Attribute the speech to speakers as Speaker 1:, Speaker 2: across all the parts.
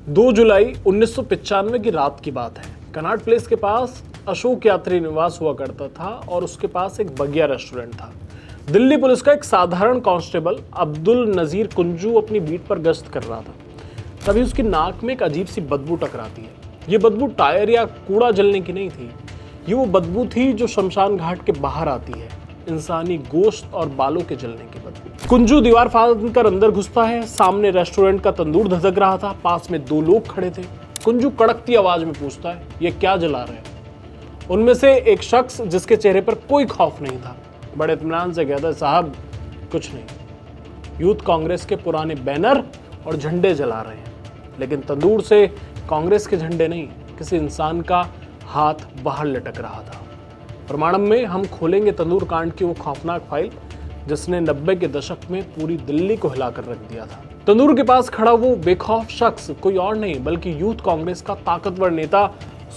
Speaker 1: 2 जुलाई 1995 की रात की बात है। कनॉट प्लेस के पास अशोक यात्री निवास हुआ करता था और उसके पास एक बगिया रेस्टोरेंट था। दिल्ली पुलिस का एक साधारण कांस्टेबल अब्दुल नजीर कुंजू अपनी बीट पर गश्त कर रहा था। तभी उसकी नाक में एक अजीब सी बदबू टकराती है। ये बदबू टायर या कूड़ा जलने की नहीं थी। ये वो बदबू थी जो शमशान घाट के बाहर आती है, इंसानी गोश्त और बालों के जलने की बदबू। कुंजू दीवार फाड़ कर अंदर घुसता है। सामने रेस्टोरेंट का तंदूर धधक रहा था। पास में 2 लोग खड़े थे। कुंजू कड़कती आवाज में पूछता है, ये क्या जला रहे हैं? उनमें से एक शख्स जिसके चेहरे पर कोई खौफ नहीं था, बड़े इत्मीनान से कहता है, साहब कुछ नहीं, यूथ कांग्रेस के पुराने बैनर और झंडे जला रहे हैं। लेकिन तंदूर से कांग्रेस के झंडे नहीं, किसी इंसान का हाथ बाहर लटक रहा था। प्रमाणम में हम खोलेंगे तंदूर कांड की वो खौफनाक फाइल जिसने 90 के दशक में पूरी दिल्ली को हिलाकर रख दिया था। तंदूर के पास खड़ा वो बेखौफ शख्स कोई और नहीं बल्कि यूथ कांग्रेस का ताकतवर नेता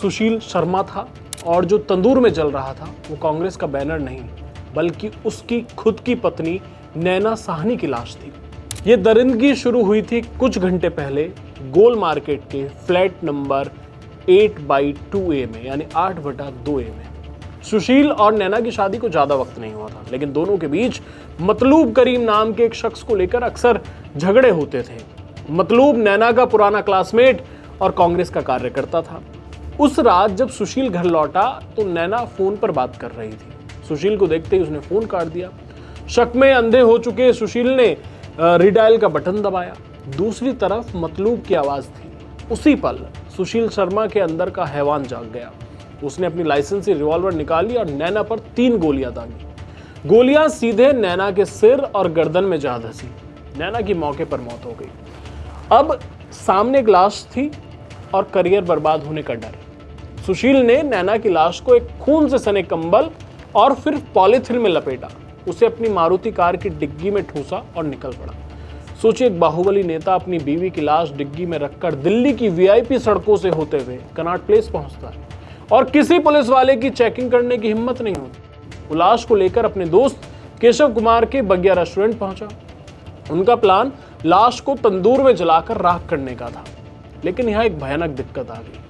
Speaker 1: सुशील शर्मा था। और जो तंदूर में जल रहा था वो कांग्रेस का बैनर नहीं बल्कि उसकी खुद की पत्नी नैना साहनी की लाश थी। ये दरिंदगी शुरू हुई थी कुछ घंटे पहले गोल मार्केट के फ्लैट नंबर 8/2A में, यानी 8/2A में। सुशील और नैना की शादी को ज्यादा वक्त नहीं हुआ था, लेकिन दोनों के बीच मतलूब करीम नाम के एक शख्स को लेकर अक्सर झगड़े होते थे। मतलूब नैना का पुराना क्लासमेट और कांग्रेस का कार्यकर्ता था। उस रात जब सुशील घर लौटा तो नैना फोन पर बात कर रही थी। सुशील को देखते ही उसने फोन काट दिया। शक में अंधे हो चुके सुशील ने रिडायल का बटन दबाया। दूसरी तरफ मतलूब की आवाज थी। उसी पल सुशील शर्मा के अंदर का हैवान जाग गया। उसने अपनी लाइसेंसी रिवॉल्वर निकाली और नैना पर 3 गोलियां दागी। गोलियां सीधे नैना के सिर और गर्दन में जा धसी। नैना की मौके पर मौत हो गई। अब सामने एक लाश थी और करियर बर्बाद होने का डर। सुशील ने नैना की लाश को एक खून से सने कंबल और फिर पॉलीथिन में लपेटा, उसे अपनी मारुति कार की डिग्गी में ठूसा और निकल पड़ा। सोचिए, एक बाहुबली नेता अपनी बीवी की लाश डिग्गी में रखकर दिल्ली की वीआईपी सड़कों से होते हुए कनॉट प्लेस पहुंचता है और किसी पुलिस वाले की चेकिंग करने की हिम्मत नहीं होती। वो लाश को लेकर अपने दोस्त केशव कुमार के बगिया रेस्टोरेंट पहुंचा। उनका प्लान लाश को तंदूर में जलाकर राख करने का था, लेकिन यहाँ एक भयानक दिक्कत आ गई।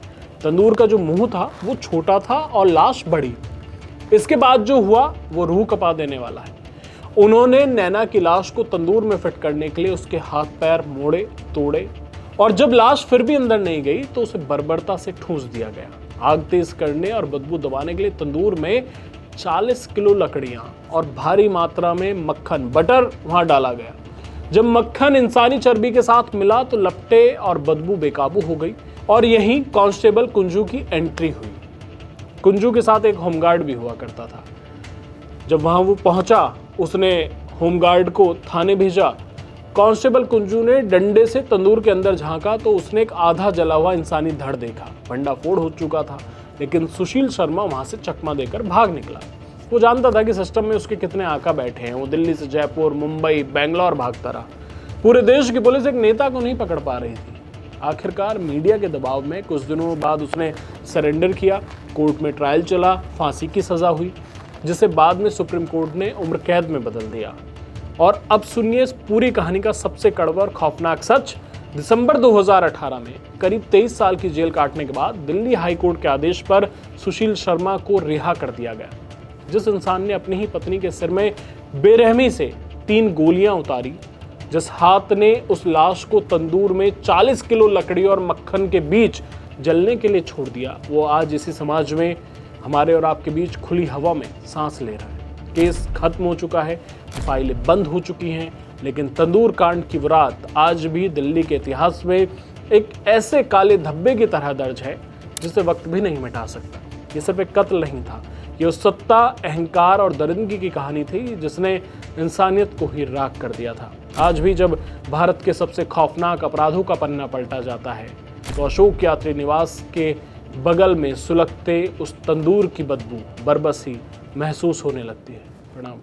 Speaker 1: तंदूर का जो मुंह था वो छोटा था और लाश बड़ी। इसके बाद जो हुआ वो रूह कपा देने वाला है। उन्होंने नैना की लाश को तंदूर में फिट करने के लिए उसके हाथ पैर मोड़े तोड़े और जब लाश फिर भी अंदर नहीं गई तो उसे बर्बरता से ठूस दिया गया। आग तेज करने और बदबू दबाने के लिए तंदूर में 40 किलो लकड़ियां और भारी मात्रा में मक्खन बटर वहां डाला गया। जब मक्खन इंसानी चर्बी के साथ मिला तो लपटे और बदबू बेकाबू हो गई और यहीं कांस्टेबल कुंजू की एंट्री हुई। कुंजू के साथ एक होमगार्ड भी हुआ करता था। जब वहां वो पहुंचा उसने होमगार्ड को थाने भेजा। कांस्टेबल कुंजू ने डंडे से तंदूर के अंदर झांका तो उसने एक आधा जला हुआ इंसानी धड़ देखा। भंडाफोड़ हो चुका था, लेकिन सुशील शर्मा वहां से चकमा देकर भाग निकला। वो जानता था कि सिस्टम में उसके कितने आका बैठे हैं। वो दिल्ली से जयपुर, मुंबई, बेंगलोर भागता रहा। पूरे देश की पुलिस एक नेता को नहीं पकड़ पा रही थी। आखिरकार मीडिया के दबाव में कुछ दिनों बाद उसने सरेंडर किया। कोर्ट में ट्रायल चला, फांसी की सजा हुई, जिसे बाद में सुप्रीम कोर्ट ने उम्र कैद में बदल दिया। और अब सुनिए इस पूरी कहानी का सबसे कड़वा और खौफनाक सच। दिसंबर 2018 में करीब 23 साल की जेल काटने के बाद दिल्ली हाई कोर्ट के आदेश पर सुशील शर्मा को रिहा कर दिया गया। जिस इंसान ने अपनी ही पत्नी के सिर में बेरहमी से 3 गोलियां उतारी, जिस हाथ ने उस लाश को तंदूर में 40 किलो लकड़ी और मक्खन के बीच जलने के लिए छोड़ दिया, वो आज इसी समाज में हमारे और आपके बीच खुली हवा में सांस ले रहा है। केस खत्म हो चुका है, फाइलें बंद हो चुकी हैं, लेकिन तंदूर कांड की वरात आज भी दिल्ली के इतिहास में एक ऐसे काले धब्बे की तरह दर्ज है जिसे वक्त भी नहीं मिटा सकता। ये सिर्फ एक कत्ल नहीं था, ये उस सत्ता, अहंकार और दरिंदगी की कहानी थी जिसने इंसानियत को ही राख कर दिया था। आज भी जब भारत के सबसे खौफनाक अपराधों का पन्ना पलटा जाता है तो अशोक यात्री निवास के बगल में सुलगते उस तंदूर की बदबू बरबसी महसूस होने लगती है। प्रणाम।